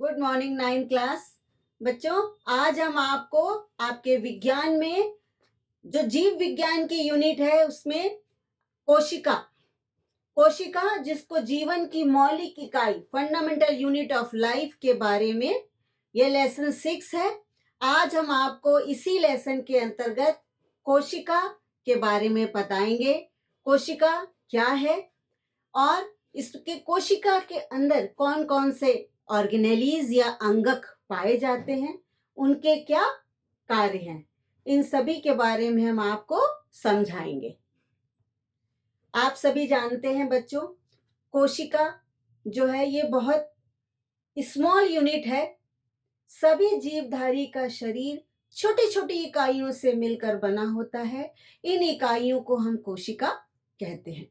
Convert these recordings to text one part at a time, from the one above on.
Good morning 9 class बच्चों। आज हम आपको आपके विज्ञान में जो जीव विज्ञान की यूनिट है उसमें कोशिका कोशिका जिसको जीवन की मौलिक इकाई फंडामेंटल यूनिट ऑफ लाइफ के बारे में ये लेसन 6 है। आज हम आपको इसी लेसन के अंतर्गत कोशिका के बारे में बताएंगे। कोशिका क्या है और इसके कोशिका के अंदर कौन कौन से ऑर्गेनेलीज या अंगक पाए जाते हैं, उनके क्या कार्य हैं, इन सभी के बारे में हम आपको समझाएंगे। आप सभी जानते हैं बच्चों, कोशिका जो है ये बहुत स्मॉल यूनिट है। सभी जीवधारी का शरीर छोटी छोटी इकाइयों से मिलकर बना होता है। इन इकाइयों को हम कोशिका कहते हैं।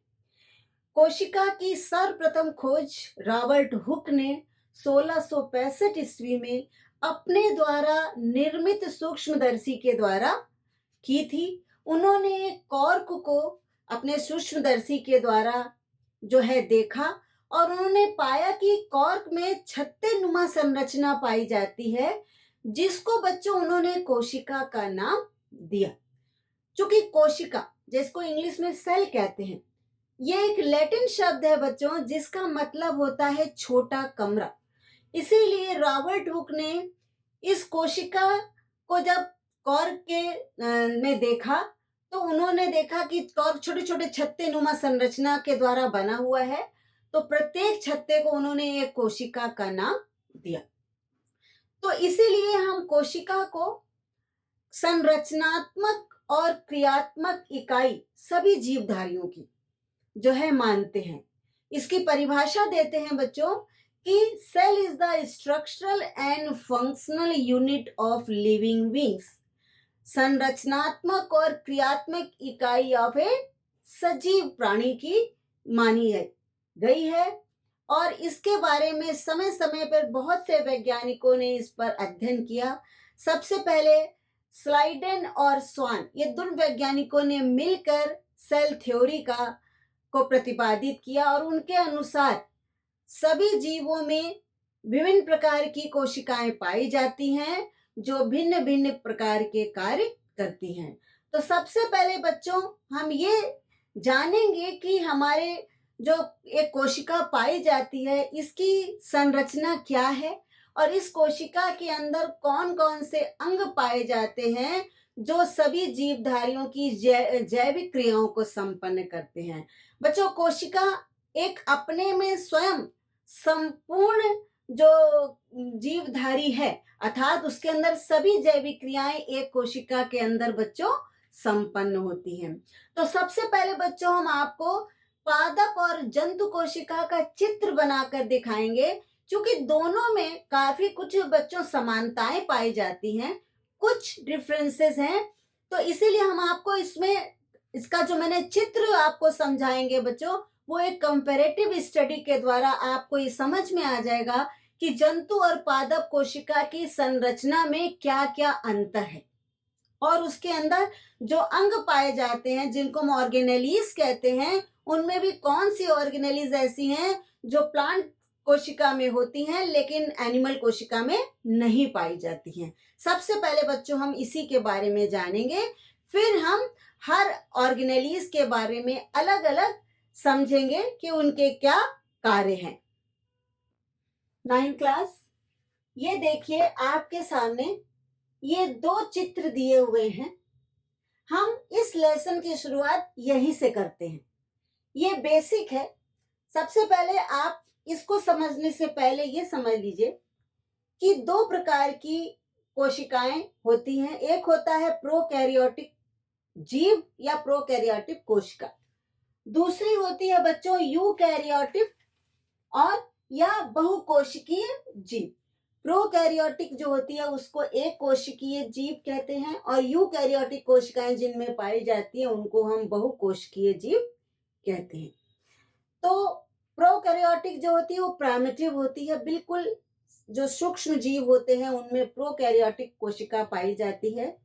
कोशिका की सर्वप्रथम खोज रॉबर्ट हुक ने 1665 ईस्वी में अपने द्वारा निर्मित सूक्ष्मदर्शी के द्वारा की थी। उन्होंने एक कॉर्क को अपने सूक्ष्मदर्शी के द्वारा जो है देखा और उन्होंने पाया कि कॉर्क में छत्ते नुमा संरचना पाई जाती है, जिसको बच्चों उन्होंने कोशिका का नाम दिया। चूंकि कोशिका जिसको इंग्लिश में सेल कहते हैं, ये एक लैटिन शब्द है बच्चों, जिसका मतलब होता है छोटा कमरा। इसीलिए रॉबर्ट हुक ने इस कोशिका को जब कॉर्क के में देखा तो उन्होंने देखा कि कॉर्क छोटे छोटे छत्ते नुमा संरचना के द्वारा बना हुआ है, तो प्रत्येक छत्ते को उन्होंने एक कोशिका का नाम दिया। तो इसीलिए हम कोशिका को संरचनात्मक और क्रियात्मक इकाई सभी जीवधारियों की जो है मानते हैं। इसकी परिभाषा देते हैं बच्चों कि cell is the structural and functional unit of living beings. संरचनात्मक और क्रियात्मक इकाई ऑफ ए सजीव प्राणी की मानी गई है और इसके बारे में समय समय पर बहुत से वैज्ञानिकों ने इस पर अध्ययन किया। सबसे पहले स्लाइडेन और स्वान, ये दोनों वैज्ञानिकों ने मिलकर सेल थ्योरी को प्रतिपादित किया और उनके अनुसार सभी जीवों में विभिन्न प्रकार की कोशिकाएं पाई जाती हैं जो भिन्न भिन्न प्रकार के कार्य करती हैं। तो सबसे पहले बच्चों हम ये जानेंगे कि हमारे जो एक कोशिका पाई जाती है इसकी संरचना क्या है और इस कोशिका के अंदर कौन कौन से अंग पाए जाते हैं जो सभी जीवधारियों की जैविक क्रियाओं को संपन्न करते हैं। बच्चों, कोशिका एक अपने में स्वयं संपूर्ण जो जीवधारी है, अर्थात उसके अंदर सभी जैविक क्रियाएं एक कोशिका के अंदर बच्चों संपन्न होती हैं। तो सबसे पहले बच्चों हम आपको पादप और जंतु कोशिका का चित्र बनाकर दिखाएंगे, क्योंकि दोनों में काफी कुछ बच्चों समानताएं पाई जाती हैं, कुछ डिफरेंसेस हैं। तो इसीलिए हम आपको इसमें इसका जो मैंने चित्र आपको समझाएंगे बच्चों, वो एक कंपैरेटिव स्टडी के द्वारा आपको ये समझ में आ जाएगा कि जंतु और पादप कोशिका की संरचना में क्या क्या अंतर है और उसके अंदर जो अंग पाए जाते हैं जिनको हम ऑर्गेनेलीज कहते हैं, उनमें भी कौन सी ऑर्गेनेलीज ऐसी हैं जो प्लांट कोशिका में होती हैं लेकिन एनिमल कोशिका में नहीं पाई जाती हैं। सबसे पहले बच्चों हम इसी के बारे में जानेंगे, फिर हम हर ऑर्गेनेलीज के बारे में अलग अलग समझेंगे कि उनके क्या कार्य हैं। 9 क्लास, ये देखिए आपके सामने ये दो चित्र दिए हुए हैं। हम इस लेसन की शुरुआत यहीं से करते हैं। ये बेसिक है। सबसे पहले आप इसको समझने से पहले ये समझ लीजिए कि दो प्रकार की कोशिकाएं होती हैं। एक होता है प्रोकैरियोटिक जीव या प्रोकैरियोटिक कोशिका, दूसरी होती है बच्चों यूकैरियोटिक और या बहुकोशिकीय जीव। प्रोकैरियोटिक जो होती है उसको एक कोशिकीय जीव कहते हैं और यूकैरियोटिक कोशिकाएं जिनमें पाई जाती हैं उनको हम बहुकोशिकीय जीव कहते हैं। तो प्रोकैरियोटिक जो होती है वो प्राइमिटिव होती है, बिल्कुल जो सूक्ष्म जीव होते हैं उनमें प्रोकैरियोटिक कोशिका पाई जाती है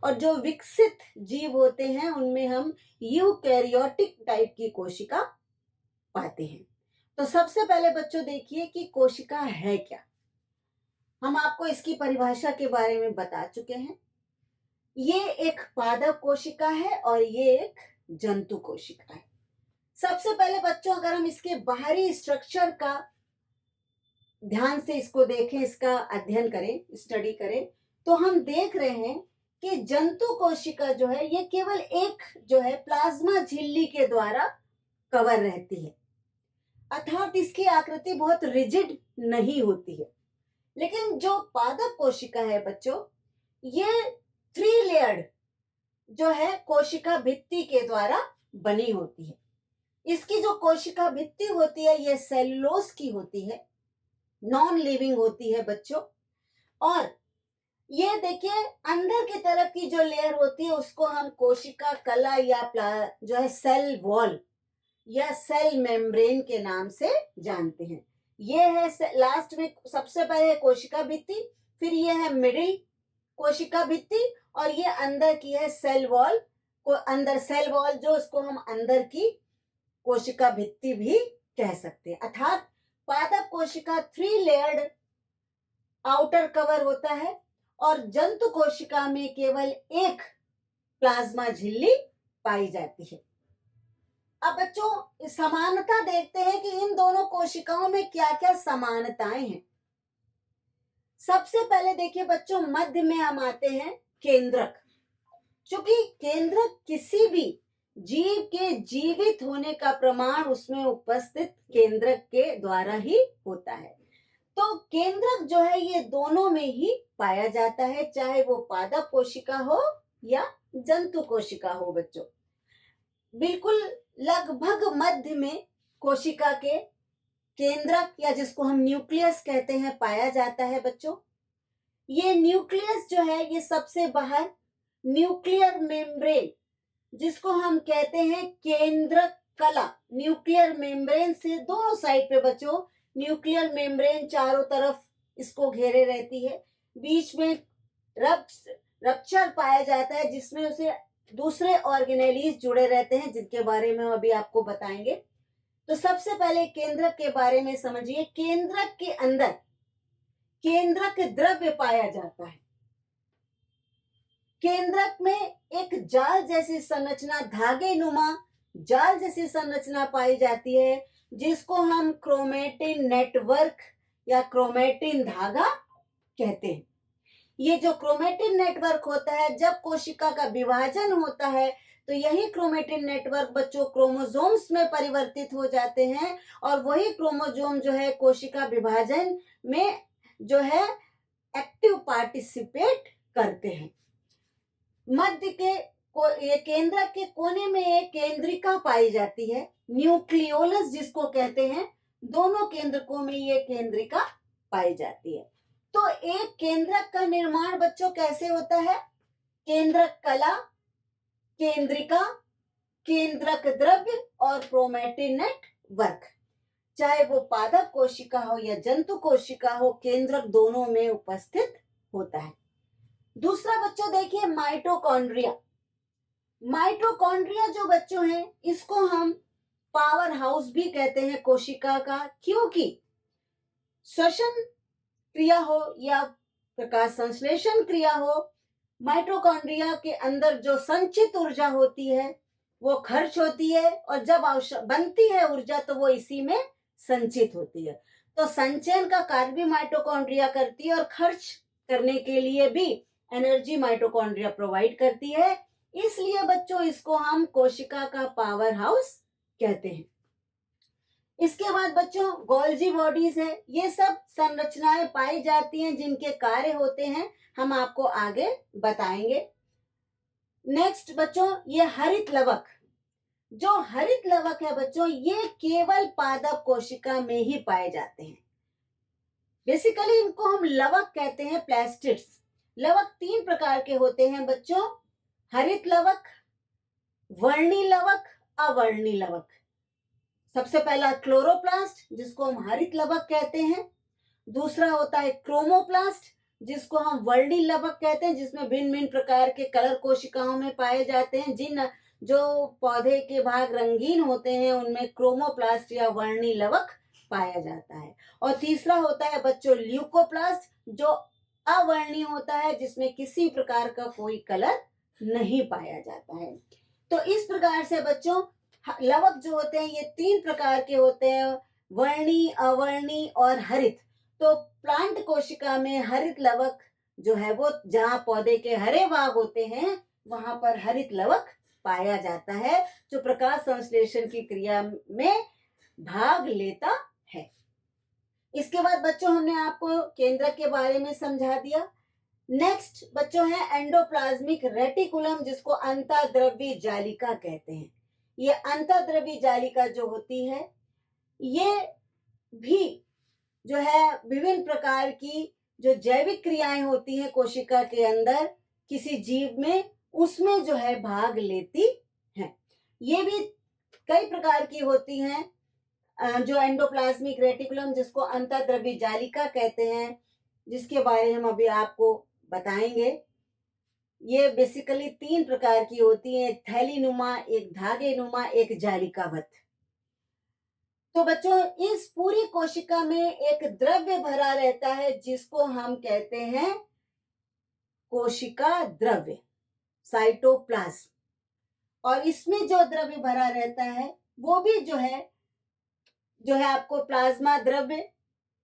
और जो विकसित जीव होते हैं उनमें हम यूकैरियोटिक टाइप की कोशिका पाते हैं। तो सबसे पहले बच्चों देखिए कि कोशिका है क्या। हम आपको इसकी परिभाषा के बारे में बता चुके हैं। ये एक पादप कोशिका है और ये एक जंतु कोशिका है। सबसे पहले बच्चों अगर हम इसके बाहरी स्ट्रक्चर का ध्यान से इसको देखें, इसका अध्ययन करें, स्टडी करें, तो हम देख रहे हैं कि जंतु कोशिका जो है ये केवल एक जो है प्लाज्मा झिल्ली के द्वारा कवर रहती है, अर्थात इसकी आकृति बहुत रिजिड नहीं होती है। लेकिन जो पादप कोशिका है बच्चों, ये 3 लेयर्ड जो है कोशिका भित्ति के द्वारा बनी होती है। इसकी जो कोशिका भित्ति होती है ये सेलुलोज की होती है, नॉन लिविंग होती है बच्चों। और ये देखिए अंदर की तरफ की जो लेयर होती है उसको हम कोशिका कला या जो है सेल वॉल या सेल मेम्ब्रेन के नाम से जानते हैं। ये है लास्ट में सबसे पहले कोशिका भित्ति, फिर ये है मिडिल कोशिका भित्ति और ये अंदर की है सेल वॉल को, अंदर सेल वॉल जो इसको हम अंदर की कोशिका भित्ति भी कह सकते हैं। अर्थात पादप कोशिका 3 लेयर्ड आउटर कवर होता है और जंतु कोशिका में केवल एक प्लाज्मा झिल्ली पाई जाती है। अब बच्चों समानता देखते हैं कि इन दोनों कोशिकाओं में क्या क्या समानताएं हैं। सबसे पहले देखिए बच्चों, मध्य में हम आते हैं केंद्रक। क्योंकि केंद्रक किसी भी जीव के जीवित होने का प्रमाण उसमें उपस्थित केंद्रक के द्वारा ही होता है। तो केंद्रक जो है ये दोनों में ही पाया जाता है, चाहे वो पादप कोशिका हो या जंतु कोशिका हो बच्चों। बिल्कुल लगभग मध्य में कोशिका के केंद्रक या जिसको हम न्यूक्लियस कहते हैं पाया जाता है बच्चों। ये न्यूक्लियस जो है ये सबसे बाहर न्यूक्लियर मेम्ब्रेन जिसको हम कहते हैं केंद्रक कला, न्यूक्लियर मेम्ब्रेन से दोनों साइड पे बच्चों न्यूक्लियर मेम्ब्रेन चारों तरफ इसको घेरे रहती है। बीच में रप्चर पाया जाता है जिसमें उसे दूसरे ऑर्गेनेलीज जुड़े रहते हैं जिनके बारे में अभी आपको बताएंगे। तो सबसे पहले केंद्रक के बारे में समझिए। केंद्रक के अंदर केंद्रक द्रव्य पाया जाता है। केंद्रक में एक जाल जैसी संरचना, धागे नुमा जाल जैसी संरचना पाई जाती है जिसको हम क्रोमेटिन नेटवर्क या क्रोमेटिन धागा कहते हैं। ये जो क्रोमेटिन नेटवर्क होता है, जब कोशिका का विभाजन होता है तो यही क्रोमेटिन नेटवर्क बच्चों क्रोमोसोम्स में परिवर्तित हो जाते हैं और वही क्रोमोसोम जो है कोशिका विभाजन में जो है एक्टिव पार्टिसिपेट करते हैं। मध्य के ये केंद्रक के कोने में एक केंद्रिका पाई जाती है, न्यूक्लियोलस जिसको कहते हैं। दोनों केंद्रकों में ये केंद्रिका पाई जाती है। तो एक केंद्रक का निर्माण बच्चों कैसे होता है? केंद्रक कला, केंद्रिका, केंद्रक द्रव्य और क्रोमेटिन नेटवर्क। चाहे वो पादप कोशिका हो या जंतु कोशिका हो, केंद्रक दोनों में उपस्थित होता है। दूसरा बच्चों देखिए माइटोकॉन्ड्रिया। माइटोकॉन्ड्रिया जो बच्चों हैं इसको हम पावर हाउस भी कहते हैं कोशिका का, क्योंकि श्वसन क्रिया हो या प्रकाश संश्लेषण क्रिया हो, माइटोकॉन्ड्रिया के अंदर जो संचित ऊर्जा होती है वो खर्च होती है और जब बनती है ऊर्जा तो वो इसी में संचित होती है। तो संचयन का कार्य भी माइटोकॉन्ड्रिया करती है और खर्च करने के लिए भी एनर्जी माइटोकॉन्ड्रिया प्रोवाइड करती है। इसलिए बच्चों इसको हम कोशिका का पावर हाउस कहते हैं। इसके बाद बच्चों गोल्जी बॉडीज है। ये सब संरचनाएं पाई जाती हैं जिनके कार्य होते हैं, हम आपको आगे बताएंगे। नेक्स्ट बच्चों ये हरित लवक। जो हरित लवक है बच्चों ये केवल पादप कोशिका में ही पाए जाते हैं। बेसिकली इनको हम लवक कहते हैं, प्लास्टिड्स। लवक 3 प्रकार के होते हैं बच्चों, हरित लवक, वर्णी लवक, अवर्णी लवक। सबसे पहला क्लोरोप्लास्ट जिसको हम हरित लवक कहते हैं। दूसरा होता है क्रोमोप्लास्ट जिसको हम वर्णी लवक कहते हैं, जिसमें भिन्न भिन्न प्रकार के कलर कोशिकाओं में पाए जाते हैं। जिन जो पौधे के भाग रंगीन होते हैं उनमें क्रोमोप्लास्ट या वर्णी लवक पाया जाता है। और तीसरा होता है बच्चों ल्यूकोप्लास्ट, जो अवर्णीय होता है, जिसमें किसी प्रकार का कोई कलर नहीं पाया जाता है। तो इस प्रकार से बच्चों लवक जो होते हैं ये 3 प्रकार के होते हैं, वर्णी, अवर्णी और हरित। तो प्लांट कोशिका में हरित लवक जो है वो जहां पौधे के हरे भाग होते हैं वहां पर हरित लवक पाया जाता है, जो प्रकाश संश्लेषण की क्रिया में भाग लेता है। इसके बाद बच्चों हमने आपको केंद्रक के बारे में समझा दिया। नेक्स्ट बच्चों है एंडोप्लाज्मिक रेटिकुलम, जिसको अंतःद्रव्य जालिका कहते हैं। ये अंतःद्रव्य जालिका जो होती है ये भी जो है विभिन्न प्रकार की जो जैविक क्रियाएं होती हैं कोशिका के अंदर किसी जीव में, उसमें जो है भाग लेती हैं। ये भी कई प्रकार की होती हैं, जो एंडोप्लाज्मिक रेटिकुलम जिसको अंतःद्रव्य जालिका कहते हैं, जिसके बारे में हम अभी आपको बताएंगे। ये बेसिकली 3 प्रकार की होती है, एक थैली नुमा, एक धागे नुमा, एक जालिकावत। तो बच्चों इस पूरी कोशिका में एक द्रव्य भरा रहता है जिसको हम कहते हैं कोशिका द्रव्य, साइटोप्लाज्म। और इसमें जो द्रव्य भरा रहता है वो भी जो है आपको प्लाज्मा द्रव्य,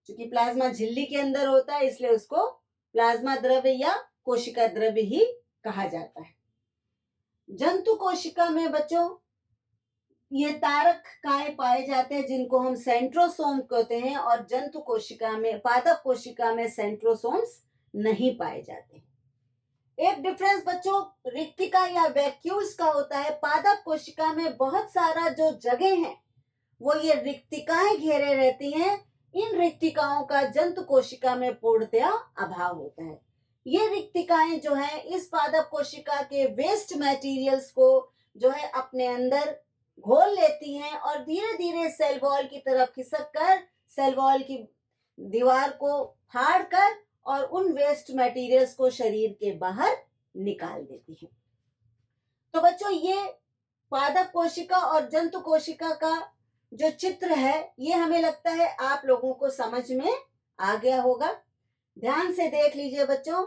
क्योंकि प्लाज्मा झिल्ली के अंदर होता है इसलिए उसको प्लाज्मा द्रव्य या कोशिका द्रव्य ही कहा जाता है। जंतु कोशिका में बच्चों ये तारक काय पाए जाते हैं जिनको हम सेंट्रोसोम कहते हैं, और जंतु कोशिका में, पादप कोशिका में सेंट्रोसोम्स नहीं पाए जाते। एक डिफरेंस बच्चों रिक्तिका या वैक्यूल्स का होता है। पादप कोशिका में बहुत सारा जो जगह है वो ये रिक्तिकाएं घेरे रहती हैं। इन रिक्तिकाओं का जंतु कोशिका में पूर्णतया अभाव होता है। ये रिक्तिकाएं जो है इस पादप कोशिका के वेस्ट मटेरियल्स को जो है अपने अंदर घोल लेती हैं और धीरे धीरे सेल वॉल की तरफ खिसक कर सेल वॉल की दीवार को फाड़ कर और उन वेस्ट मटेरियल्स को शरीर के बाहर निकाल देती हैं। तो बच्चों ये पादप कोशिका और जंतु कोशिका का जो चित्र है ये हमें लगता है आप लोगों को समझ में आ गया होगा। ध्यान से देख लीजिए बच्चों,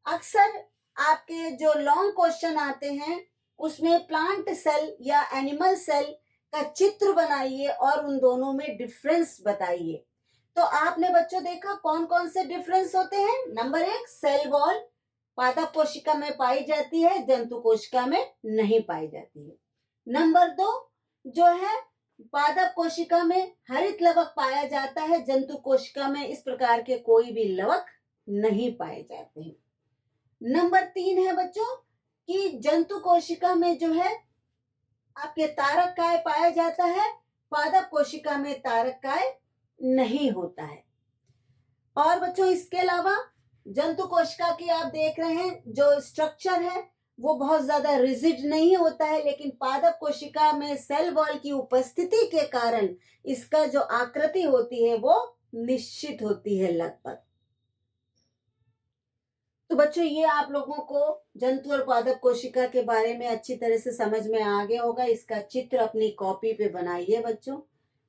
अक्सर आपके जो लॉन्ग क्वेश्चन आते हैं उसमें प्लांट सेल या एनिमल सेल का चित्र बनाइए और उन दोनों में डिफरेंस बताइए। तो आपने बच्चों देखा कौन कौन से डिफरेंस होते हैं। नंबर 1, सेल वॉल पादप कोशिका में पाई जाती है, जंतु कोशिका में नहीं पाई जाती है। नंबर 2 जो है पादप कोशिका में हरित लवक पाया जाता है, जंतु कोशिका में इस प्रकार के कोई भी लवक नहीं पाए जाते हैं। नंबर 3 है बच्चों कि जंतु कोशिका में जो है आपके तारक काय पाया जाता है, पादप कोशिका में तारक काय नहीं होता है। और बच्चों इसके अलावा जंतु कोशिका की आप देख रहे हैं जो स्ट्रक्चर है वो बहुत ज्यादा रिजिड नहीं होता है, लेकिन पादप कोशिका में सेल वॉल की उपस्थिति के कारण इसका जो आकृति होती है वो निश्चित होती है लगभग। तो बच्चों ये आप लोगों को जंतु और पादप कोशिका के बारे में अच्छी तरह से समझ में आ गया होगा। इसका चित्र अपनी कॉपी पे बनाइए बच्चों।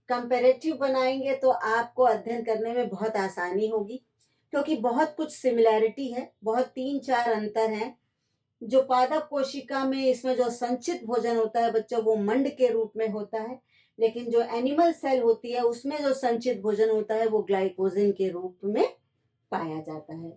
कंपैरेटिव बनाएंगे तो आपको अध्ययन करने में बहुत आसानी होगी, क्योंकि बहुत कुछ सिमिलैरिटी है, बहुत 3-4 अंतर हैं। जो पादप कोशिका में इसमें जो संचित भोजन होता है बच्चों वो मंड के रूप में होता है, लेकिन जो एनिमल सेल होती है उसमें जो संचित भोजन होता है वो ग्लाइकोजन के रूप में पाया जाता है।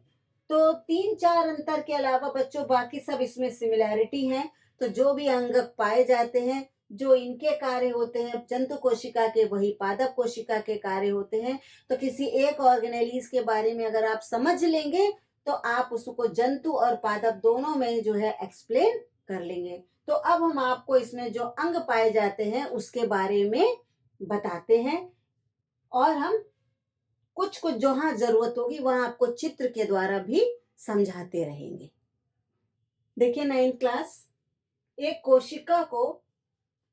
तो 3-4 अंतर के अलावा बच्चों बाकी सब इसमें सिमिलैरिटी है। तो जो भी अंगक पाए जाते हैं, जो इनके कार्य होते हैं जंतु कोशिका के, वही पादप कोशिका के कार्य होते हैं। तो किसी एक ऑर्गेनेलिस के बारे में अगर आप समझ लेंगे तो आप उसको जंतु और पादप दोनों में जो है एक्सप्लेन कर लेंगे। तो अब हम आपको इसमें जो अंग पाए जाते हैं उसके बारे में बताते हैं, और हम कुछ कुछ जहां जरूरत होगी वहां आपको चित्र के द्वारा भी समझाते रहेंगे। देखिए 9th क्लास, एक कोशिका को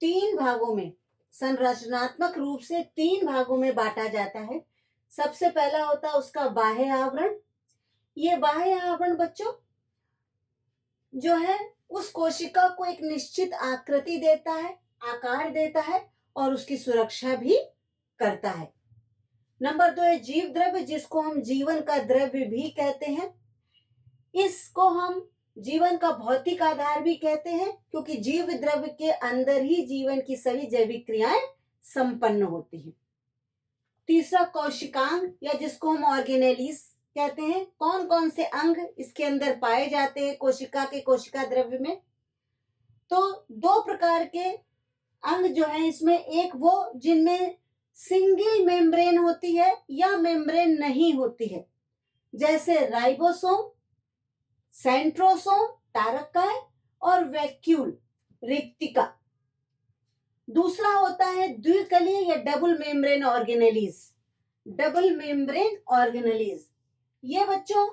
3 भागों में संरचनात्मक रूप से 3 भागों में बांटा जाता है। सबसे पहला होता है उसका बाह्य आवरण। ये बाह्य आवरण बच्चों जो है उस कोशिका को एक निश्चित आकृति देता है, आकार देता है और उसकी सुरक्षा भी करता है। नंबर 2 है जीव द्रव्य, जिसको हम जीवन का द्रव्य भी कहते हैं। इसको हम जीवन का भौतिक आधार भी कहते हैं, क्योंकि जीव द्रव्य के अंदर ही जीवन की सभी जैविक क्रियाएं संपन्न होती हैं। तीसरा कोशिकांग, या जिसको हम ऑर्गेनेलिस कहते हैं। कौन कौन से अंग इसके अंदर पाए जाते हैं कोशिका के कोशिका द्रव्य में? तो दो प्रकार के अंग जो है इसमें, एक वो जिनमें सिंगल मेम्ब्रेन होती है या मेम्ब्रेन नहीं होती है, जैसे राइबोसोम, सेंट्रोसोम तारककाय और वैक्यूल रिक्तिका। दूसरा होता है द्विकलीय या double membrane organelles. Double membrane organelles, ये बच्चों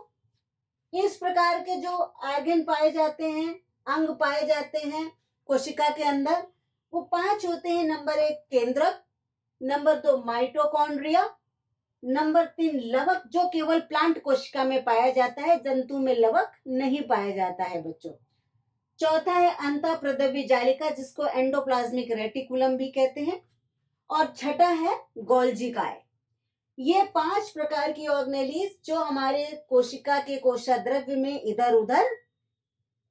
इस प्रकार के जो ऑर्गन पाए जाते हैं, अंग पाए जाते हैं कोशिका के अंदर, वो 5 होते हैं। नंबर 1 केंद्रक, नंबर 2 माइटोकॉन्ड्रिया, नंबर 3 लवक, जो केवल प्लांट कोशिका में पाया जाता है, जंतु में लवक नहीं पाया जाता है बच्चों। चौथा है अंतःप्रद्रव्य जालिका, जिसको एंडोप्लाज्मिक रेटिकुलम भी कहते हैं। और छठा है गोल्जी काय। ये 5 प्रकार की ऑर्गेनेलिस जो हमारे कोशिका के कोशाद्रव्य में इधर उधर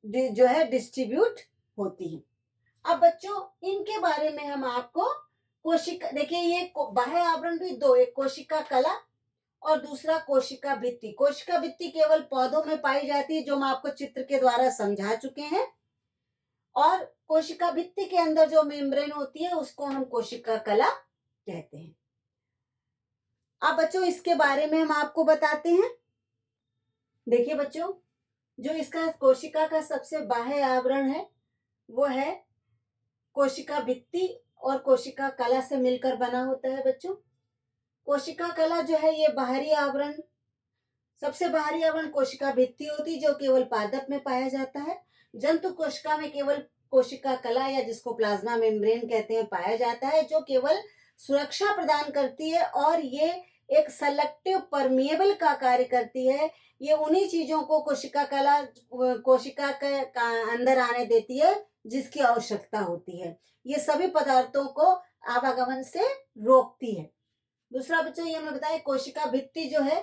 जो है डिस्ट्रीब्यूट होती है। अब बच्चों इनके बारे में हम आपको कोशिका, देखिए ये बाह्य आवरण भी दो, एक कोशिका कला और दूसरा कोशिका भित्ति। कोशिका भित्ति केवल पौधों में पाई जाती है, जो हम आपको चित्र के द्वारा समझा चुके हैं। और कोशिका भित्ति के अंदर जो मेम्ब्रेन होती है उसको हम कोशिका कला कहते हैं। अब बच्चों इसके बारे में हम आपको बताते हैं। देखिए बच्चों, जो इसका कोशिका का सबसे बाह्य आवरण है वो है कोशिका भित्ति, और कोशिका कला से मिलकर बना होता है बच्चों। कोशिका कला जो है ये बाहरी आवरण, सबसे बाहरी आवरण कोशिका भित्ति होती है, जो केवल पादप में पाया जाता है। जंतु कोशिका में केवल कोशिका कला, या जिसको प्लाज्मा मेम्ब्रेन कहते हैं, पाया जाता है, जो केवल सुरक्षा प्रदान करती है और ये एक सेलेक्टिव परमिएबल का कार्य करती है। ये उन्हीं चीजों को कोशिका कला कोशिका के अंदर आने देती है जिसकी आवश्यकता होती है। ये सभी पदार्थों को आवागमन से रोकती है। दूसरा बच्चों ये हमें बताया, कोशिका भित्ति जो है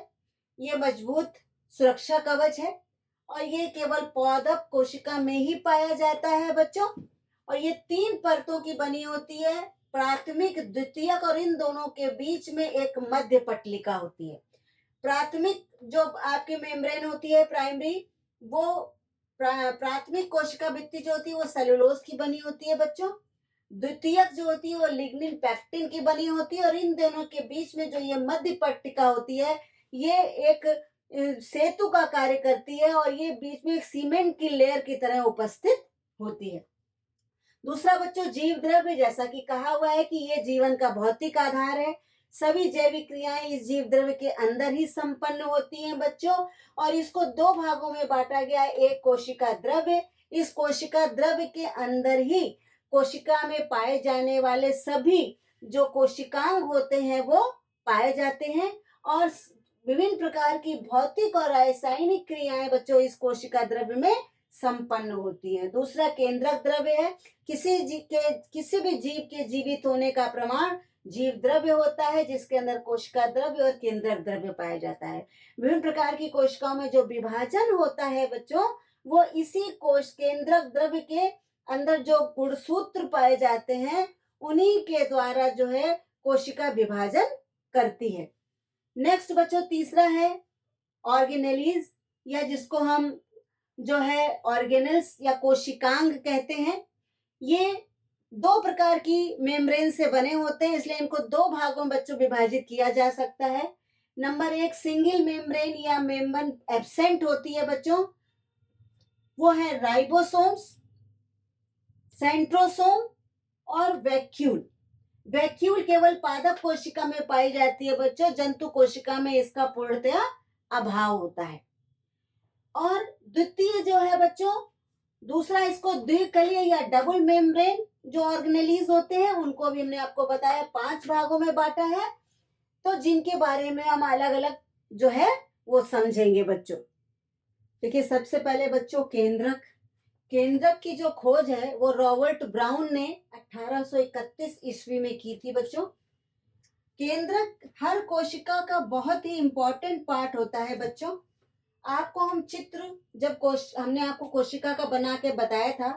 ये मजबूत सुरक्षा कवच है, और ये केवल पादप कोशिका में ही पाया जाता है बच्चों। और ये 3 परतों की बनी होती है, प्राथमिक, द्वितीयक, और इन दोनों के बीच में एक मध्य पटलिका होती है। प्राथमिक जो आपकी मेम्ब्रेन होती है प्राइमरी, वो प्राथमिक कोशिका भित्ति जो होती है वो सेलुलोज की बनी होती है बच्चों। द्वितीयक जो होती है वो लिग्निन पैक्टिन की बनी होती है, और इन दोनों के बीच में जो ये मध्य पट्टिका होती है ये एक सेतु का कार्य करती है, और ये बीच में एक सीमेंट की लेयर की तरह उपस्थित होती है। दूसरा बच्चों जीव द्रव्य, जैसा कि कहा हुआ है कि ये जीवन का भौतिक आधार है। सभी जैविक क्रियाएं इस जीव द्रव्य के अंदर ही संपन्न होती हैं बच्चों, और इसको 2 भागों में बांटा गया है। एक कोशिका द्रव्य, इस कोशिका द्रव्य के अंदर ही कोशिका में पाए जाने वाले सभी जो कोशिकांग होते हैं वो पाए जाते हैं, और विभिन्न प्रकार की भौतिक और रासायनिक क्रियाएं बच्चों इस कोशिका द्रव्य में संपन्न होती है। दूसरा केंद्रक द्रव्य है। किसी भी जीव के जीवित होने का प्रमाण जीव द्रव्य होता है, जिसके अंदर कोशिका द्रव्य और केंद्रक द्रव्य पाया जाता है। विभिन्न प्रकार की कोशिकाओं में जो विभाजन होता है बच्चों, वो इसी कोश केंद्रक द्रव्य के अंदर जो गुणसूत्र पाए जाते हैं उन्हीं के द्वारा जो है कोशिका विभाजन करती है। नेक्स्ट बच्चों तीसरा है ऑर्गेनेलिस, या जिसको हम जो है ऑर्गेनल्स या कोशिकांग कहते हैं। ये 2 प्रकार की मेम्ब्रेन से बने होते हैं, इसलिए इनको 2 भागों में बच्चों विभाजित किया जा सकता है। नंबर 1 सिंगल मेम्ब्रेन या मेम्ब्रेन एब्सेंट होती है बच्चों, वो है राइबोसोम्स, सेंट्रोसोम और वैक्यूल। वैक्यूल केवल पादप कोशिका में पाई जाती है बच्चों, जंतु कोशिका में इसका पूर्णतया अभाव होता है। और द्वितीय जो है बच्चों, दूसरा इसको द्विकलीय या डबल मेम्ब्रेन जो ऑर्गेनेलिस होते हैं, उनको भी हमने आपको बताया 5 भागों में बांटा है, तो जिनके बारे में हम अलग अलग जो है वो समझेंगे बच्चों। देखिए सबसे पहले बच्चों केंद्रक। केंद्रक की जो खोज है वो रॉबर्ट ब्राउन ने 1831 ईस्वी में की थी बच्चों। केंद्रक हर कोशिका का बहुत ही इम्पोर्टेंट पार्ट होता है बच्चों। आपको हम चित्र जब हमने आपको कोशिका का बना के बताया था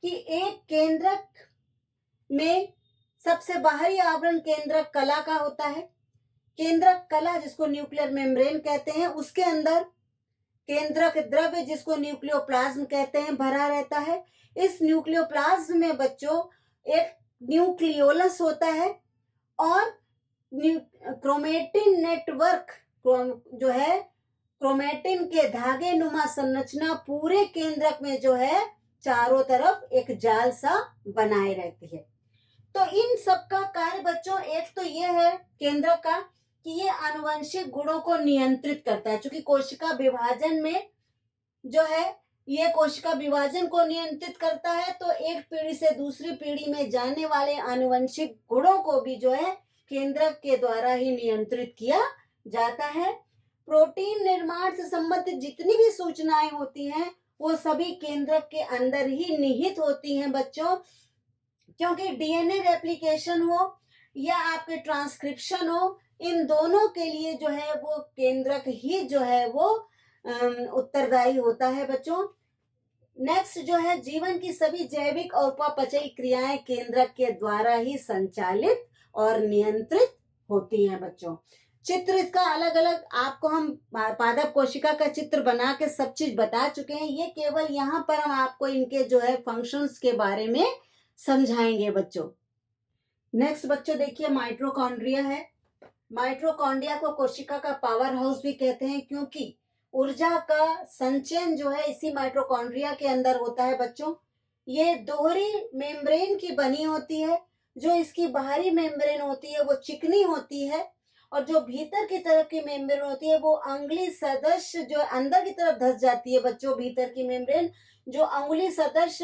कि एक केंद्रक में सबसे बाहरी आवरण केंद्रक कला का होता है। केंद्रक कला जिसको न्यूक्लियर मेम्ब्रेन कहते हैं, उसके अंदर केंद्रक द्रव्य जिसको न्यूक्लियोप्लाज्म कहते हैं भरा रहता है। इस न्यूक्लियोप्लाज्म में बच्चों एक न्यूक्लियोलस होता है और क्रोमेटिन नेटवर्क जो है, क्रोमेटिन के धागे नुमा संरचना पूरे केंद्रक में जो है चारों तरफ एक जाल सा बनाए रहती है। तो इन सब का कार्य बच्चों एक तो ये है केंद्रक का कि ये आनुवंशिक गुणों को नियंत्रित करता है। क्योंकि कोशिका विभाजन में जो है ये कोशिका विभाजन को नियंत्रित करता है, तो एक पीढ़ी से दूसरी पीढ़ी में जाने वाले आनुवंशिक गुणों को भी जो है केंद्रक के द्वारा ही नियंत्रित किया जाता है। प्रोटीन निर्माण से संबंधित जितनी भी सूचनाएं होती हैं वो सभी केंद्रक के अंदर ही निहित होती हैं बच्चों। क्योंकि डीएनए रेप्लिकेशन हो या आपके ट्रांसक्रिप्शन हो, इन दोनों के लिए जो है वो केंद्रक ही जो है वो उत्तरदायी होता है बच्चों। नेक्स्ट जो है जीवन की सभी जैविक और उपापचयी क्रियाएं केंद्रक के द्वारा ही संचालित और नियंत्रित होती हैं बच्चों। चित्र इसका अलग अलग आपको हम पादप कोशिका का चित्र बना के सब चीज बता चुके हैं। ये केवल यहाँ पर हम आपको इनके जो है फंक्शंस के बारे में समझाएंगे बच्चों। नेक्स्ट बच्चों देखिए माइटोकॉन्ड्रिया है। माइटोकॉन्ड्रिया को कोशिका का पावर हाउस भी कहते हैं क्योंकि ऊर्जा का संचयन जो है इसी माइटोकॉन्ड्रिया के अंदर होता है बच्चों। ये दोहरी मेम्ब्रेन की बनी होती है। जो इसकी बाहरी मेम्ब्रेन होती है वो चिकनी होती है और जो भीतर की तरफ की मेम्ब्रेन होती है वो अंगुली सदृश जो अंदर की तरफ धस जाती है बच्चों। भीतर की मेम्ब्रेन जो अंगुली सदृश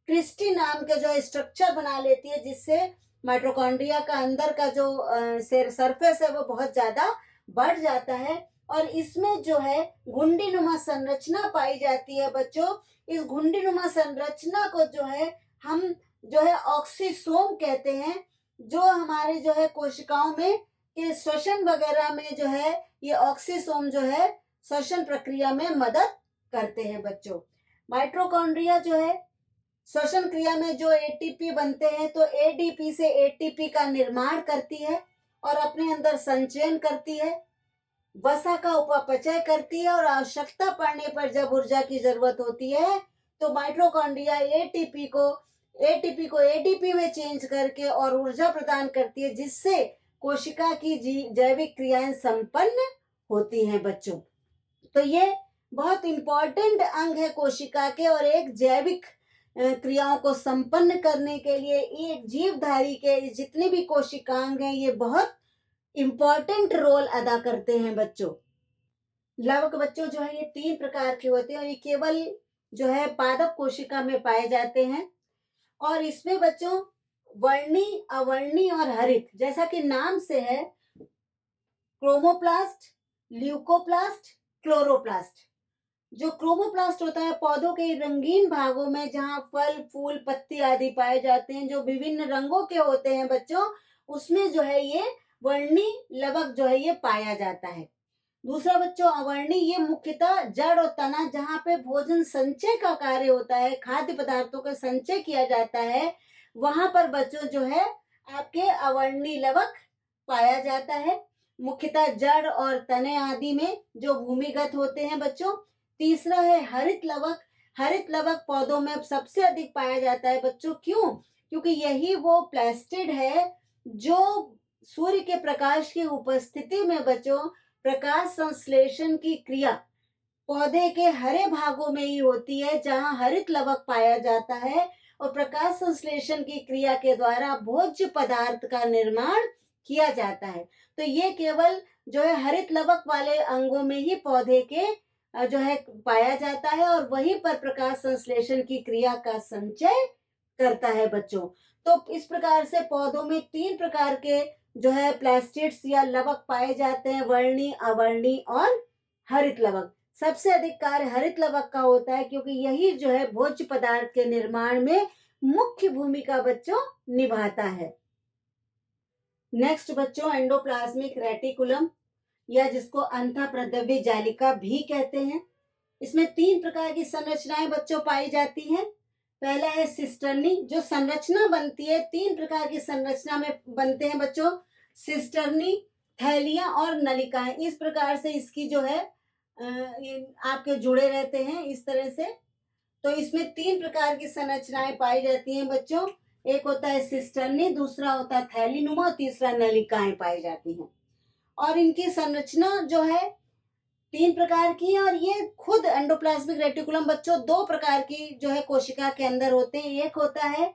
क्रिस्टी नाम के जो स्ट्रक्चर बना लेती है, जिससे माइटोकॉन्ड्रिया का अंदर का जो सरफेस है वो बहुत ज्यादा बढ़ जाता है और इसमें जो है घुंडीनुमा संरचना पाई जाती है बच्चों। इस घुंडीनुमा संरचना को जो है हम जो है ऑक्सीसोम कहते हैं, जो हमारे जो है कोशिकाओं में के श्वसन वगैरह में जो है ये ऑक्सीसोम जो है श्वसन प्रक्रिया में मदद करते हैं बच्चों। माइटोकॉन्ड्रिया जो है श्वसन क्रिया में जो एटीपी बनते हैं तो एडीपी से एटीपी का निर्माण करती है और अपने अंदर संचयन करती है, वसा का उपापचय करती है और आवश्यकता पड़ने पर जब ऊर्जा की जरूरत होती है तो माइटोकॉन्ड्रिया एटीपी को एडीपी में चेंज करके और ऊर्जा प्रदान करती है, जिससे कोशिका की जैविक क्रियाएं संपन्न होती हैं बच्चों। तो ये बहुत इंपॉर्टेंट अंग है कोशिका के और एक जैविक क्रियाओं को संपन्न करने के लिए एक जीवधारी के जितने भी कोशिकांग हैं ये बहुत इंपॉर्टेंट रोल अदा करते हैं बच्चों। लवक बच्चों जो है ये 3 प्रकार के होते हैं और ये केवल जो है पादप कोशिका में पाए जाते हैं और इसमें बच्चों वर्णी, अवर्णी और हरित, जैसा कि नाम से है क्रोमोप्लास्ट, ल्यूकोप्लास्ट, क्लोरोप्लास्ट। जो क्रोमोप्लास्ट होता है पौधों के रंगीन भागों में जहां फल, फूल, पत्ती आदि पाए जाते हैं जो विभिन्न रंगों के होते हैं बच्चों, उसमें जो है ये वर्णी लवक जो है ये पाया जाता है। दूसरा बच्चों अवर्णी, ये मुख्यतः जड़ और तना जहाँ पे भोजन संचय का कार्य होता है, खाद्य पदार्थों का संचय किया जाता है, वहां पर बच्चों जो है आपके अवर्णी लवक पाया जाता है, मुख्यतः जड़ और तने आदि में जो भूमिगत होते हैं बच्चों। तीसरा है हरित लवक। हरित लवक पौधों में सबसे अधिक पाया जाता है बच्चों। क्यों? क्योंकि यही वो प्लास्टिड है जो सूर्य के प्रकाश की उपस्थिति में बच्चों प्रकाश संश्लेषण की क्रिया पौधे के हरे भागों में ही होती है, जहां हरित लवक पाया जाता है और प्रकाश संश्लेषण की क्रिया के द्वारा भोज्य पदार्थ का निर्माण किया जाता है। तो ये केवल जो है हरित लवक वाले अंगों में ही पौधे के जो है पाया जाता है और वहीं पर प्रकाश संश्लेषण की क्रिया का संचय करता है बच्चों। तो इस प्रकार से पौधों में 3 प्रकार के जो है प्लास्टिड्स या लवक पाए जाते हैं, वर्णी, अवर्णी और हरित लवक। सबसे अधिक कार्य हरित लवक का होता है क्योंकि यही जो है भोज्य पदार्थ के निर्माण में मुख्य भूमिका बच्चों निभाता है। नेक्स्ट बच्चों, एंडोप्लाज्मिक रेटिकुलम या जिसको अंतःप्रद्रव्य जालिका भी कहते हैं। इसमें 3 प्रकार की संरचनाएं बच्चों पाई जाती हैं। पहला है सिस्टर्नी, जो संरचना बनती है 3 प्रकार की संरचना में बनते हैं बच्चों, सिस्टर्नी, थैलियां और नलिकाएं। इस प्रकार से इसकी जो है आपके जुड़े रहते हैं इस तरह से। तो इसमें 3 प्रकार की संरचनाएं पाई जाती हैं बच्चों। एक होता है सिस्टर्नी, दूसरा होता है थैलीनुमा और तीसरा नलिकाएं पाई जाती हैं। और इनकी संरचना जो है 3 प्रकार की है। और ये खुद एंडोप्लाज्मिक रेटिकुलम बच्चों 2 प्रकार की जो है कोशिका के अंदर होते हैं। एक होता है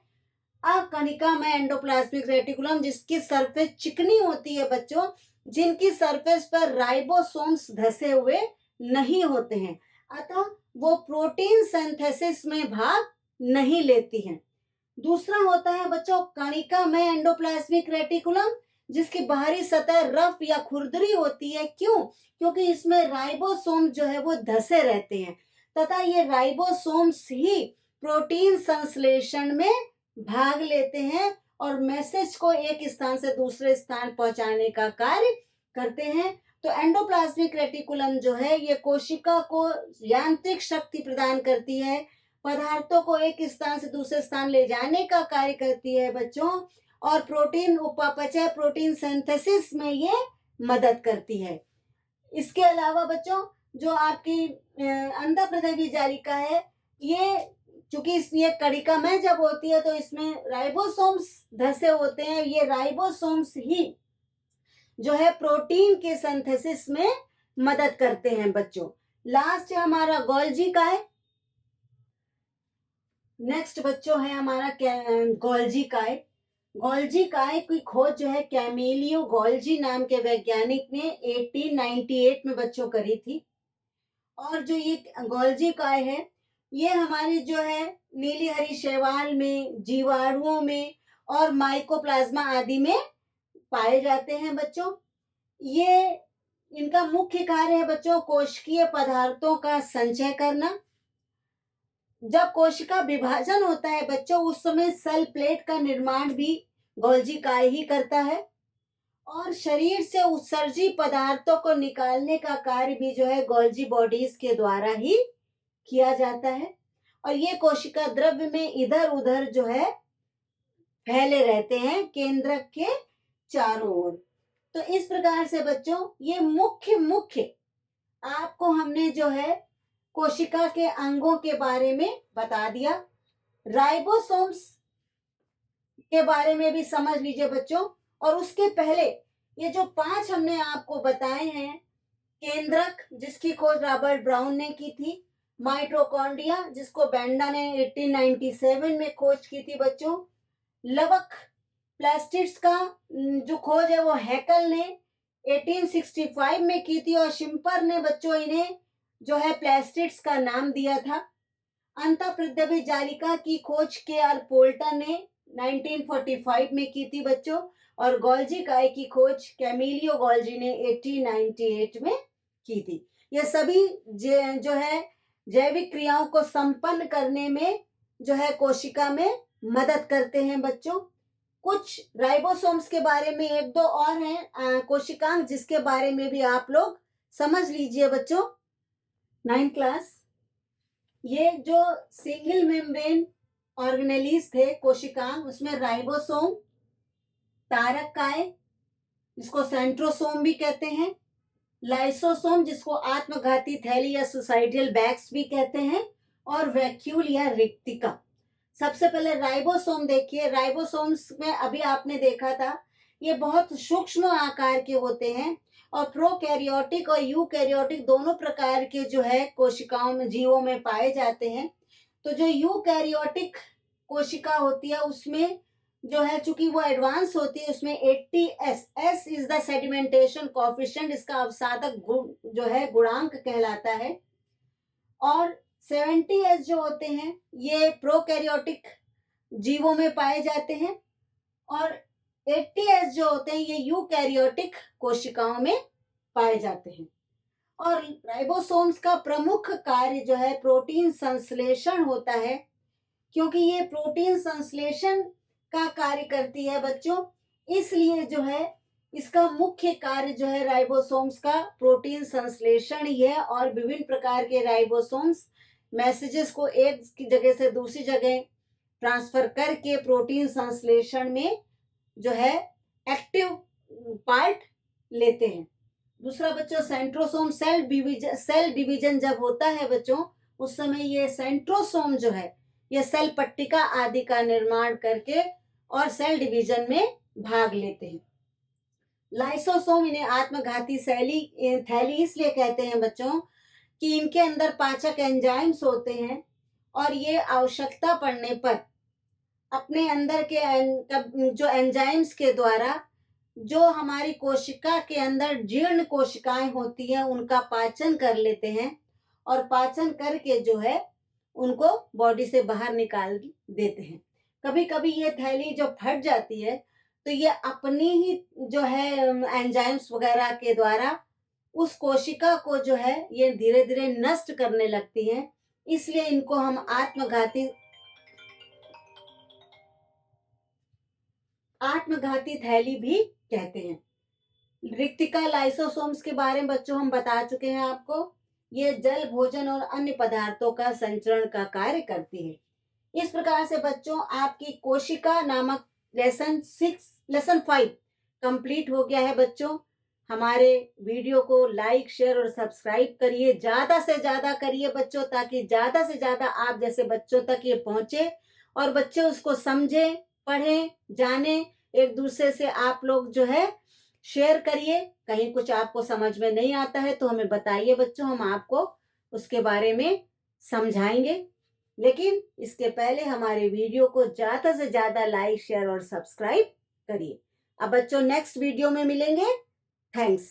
अकणिका में एंडोप्लाज्मिक रेटिकुलम, जिसकी सरफेस चिकनी होती है बच्चों, जिनकी सरफेस पर राइबोसोम्स धसे हुए नहीं होते हैं, अतः वो प्रोटीन सिंथेसिस में भाग नहीं लेती हैं। दूसरा होता है बच्चों कणिका में एंडोप्लाज्मिक रेटिकुलम, जिसकी बाहरी सतह रफ या खुरदरी होती है। क्यों? क्योंकि इसमें राइबोसोम जो है वो धसे रहते हैं तथा ये राइबोसोम्स ही प्रोटीन संश्लेषण में भाग लेते हैं और मैसेज को एक स्थान से दूसरे स्थान पहुंचाने का कार्य करते हैं। तो एंडोप्लाज्मिक रेटिकुलम जो है ये कोशिका को यांत्रिक शक्ति प्रदान करती है, पदार्थों को एक स्थान से दूसरे स्थान ले जाने का कार्य करती है बच्चों, और प्रोटीन उपापचय, प्रोटीन सिंथेसिस में ये मदद करती है। इसके अलावा बच्चों जो आपकी अंतःप्रद्रव्य जालिका है, ये चूंकि ये कणिका में जब होती है तो इसमें राइबोसोम्स धसे होते हैं। ये राइबोसोम्स ही जो है प्रोटीन के सिंथेसिस में मदद करते हैं बच्चों। लास्ट है हमारा गोल्जी काय। नेक्स्ट बच्चों है हमारा गोल्जी काय। गोल्जी काय की खोज जो है कैमिलियो गोल्जी नाम के वैज्ञानिक ने 1898 में बच्चों करी थी। और जो ये गोल्जी काय है, ये हमारी जो है नीली हरी शैवाल में, जीवाणुओं में और माइकोप्लाज्मा आदि में पाए जाते हैं बच्चों। ये इनका मुख्य कार्य है बच्चों कोशिकीय पदार्थों का संचय करना। जब कोशिका विभाजन होता है बच्चों, उस समय सेल प्लेट का निर्माण भी गोल्जी काय ही करता है। और शरीर से उत्सर्जित पदार्थों को निकालने का कार्य भी जो है गोल्जी बॉडीज के द्वारा ही किया जाता है। और ये कोशिका द्रव्य में इधर उधर जो है फैले रहते हैं केंद्रक के चारों ओर। तो इस प्रकार से बच्चों ये मुख्य आपको हमने जो है कोशिका के अंगों के बारे में बता दिया। राइबोसोम्स के बारे में भी समझ लीजिए बच्चों। और उसके पहले ये जो 5 हमने आपको बताए हैं, केंद्रक जिसकी खोज रॉबर्ट ब्राउन ने की थी, माइटोकॉन्ड्रिया जिसको बेंडा ने 1897 में खोज की थी बच्चों, लवक प्लास्टिड्स का जो खोज है वो हैकल ने 1865 में की थी और शिम्पर ने बच्चों इन्हें जो है प्लास्टिड्स का नाम दिया था। अंतःप्रद्रव्य जालिका की खोज के पोल्टन ने 1945 में की थी बच्चों, और गोल्जी काय की खोज कैमिलियो गोल्जी ने 1898 में की थी। ये सभी जो है जैविक क्रियाओं को संपन्न करने में जो है कोशिका में मदद करते हैं बच्चों। कुछ राइबोसोम्स के बारे में 1-2 और हैं कोशिकांग, जिसके बारे में भी आप लोग समझ लीजिए बच्चों। 9th क्लास, ये जो सिंगल मेम्ब्रेन ऑर्गेनेलीज थे कोशिकांग, उसमें राइबोसोम, तारक काय जिसको सेंट्रोसोम भी कहते हैं, लाइसोसोम जिसको आत्मघाती थैली या सुसाइडियल बैग्स भी कहते हैं, और वैक्यूल या रिक्तिका। सबसे पहले राइबोसोम देखिए। राइबोसोम्स में अभी आपने देखा था ये बहुत सूक्ष्म आकार के होते हैं और प्रोकैरियोटिक और यूकैरियोटिक दोनों प्रकार के जो है कोशिकाओं में, जीवों में पाए जाते हैं। तो जो यूकैरियोटिक कोशिका होती है उसमें जो है चूंकि वो एडवांस होती है, उसमें 80S, S is the sedimentation coefficient, इसका अवसादक गुण जो है गुणांक कहलाता है। और 70S जो होते हैं ये प्रोकैरियोटिक जीवों में पाए जाते हैं, और 80S जो होते हैं ये यूकैरियोटिक कोशिकाओं में पाए जाते हैं। और राइबोसोम्स का प्रमुख कार्य जो है प्रोटीन संश्लेषण होता है, क्योंकि ये प्रोटीन संश्लेषण का कार्य करती है बच्चों। इसलिए जो है इसका मुख्य कार्य जो है राइबोसोम्स का प्रोटीन संश्लेषण ही है, और विभिन्न प्रकार के राइबोसोम्स मैसेजेस को एक जगह से दूसरी जगह ट्रांसफर करके प्रोटीन संश्लेषण में जो है एक्टिव पार्ट लेते हैं। दूसरा बच्चों, सेंट्रोसोम सेल डिवीजन जब होता है बच्चों, उस समय ये सेंट्रोसोम जो है ये सेल पट्टिका आदि का निर्माण करके और सेल डिवीजन में भाग लेते हैं। लाइसोसोम इन्हें आत्मघाती थैली इसलिए कहते हैं बच्चों कि इनके अंदर पाचक एंजाइम्स होते हैं, और ये आवश्यकता पड़ने पर अपने अंदर के जो एंजाइम्स के द्वारा जो हमारी कोशिका के अंदर जीर्ण कोशिकाएं होती हैं उनका पाचन कर लेते हैं, और पाचन करके जो है उनको बॉडी से बाहर निकाल देते हैं। कभी कभी ये थैली जो फट जाती है तो ये अपनी ही जो है एंजाइम्स वगैरह के द्वारा उस कोशिका को जो है ये धीरे धीरे नष्ट करने लगती हैं, इसलिए इनको हम आत्मघाती थैली भी कहते हैं। रिक्तिका लाइसोसोम्स के बारे में बच्चों हम बता चुके हैं आपको। ये जल, भोजन और अन्य पदार्थों का संचरण का कार्य करती है। इस प्रकार से बच्चों आपकी कोशिका नामक लेसन 5 कंप्लीट हो गया है बच्चों। हमारे वीडियो को लाइक, शेयर और सब्सक्राइब करिए, ज्यादा से ज्यादा करिए बच्चों, ताकि ज्यादा से ज्यादा आप जैसे बच्चों तक ये पहुंचे और बच्चे उसको समझें, पढ़ें, जाने। एक दूसरे से आप लोग जो है शेयर करिए। कहीं कुछ आपको समझ में नहीं आता है तो हमें बताइए बच्चों, हम आपको उसके बारे में समझाएंगे। लेकिन इसके पहले हमारे वीडियो को ज्यादा से ज्यादा लाइक, शेयर और सब्सक्राइब करिए। अब बच्चों नेक्स्ट वीडियो में मिलेंगे। थैंक्स।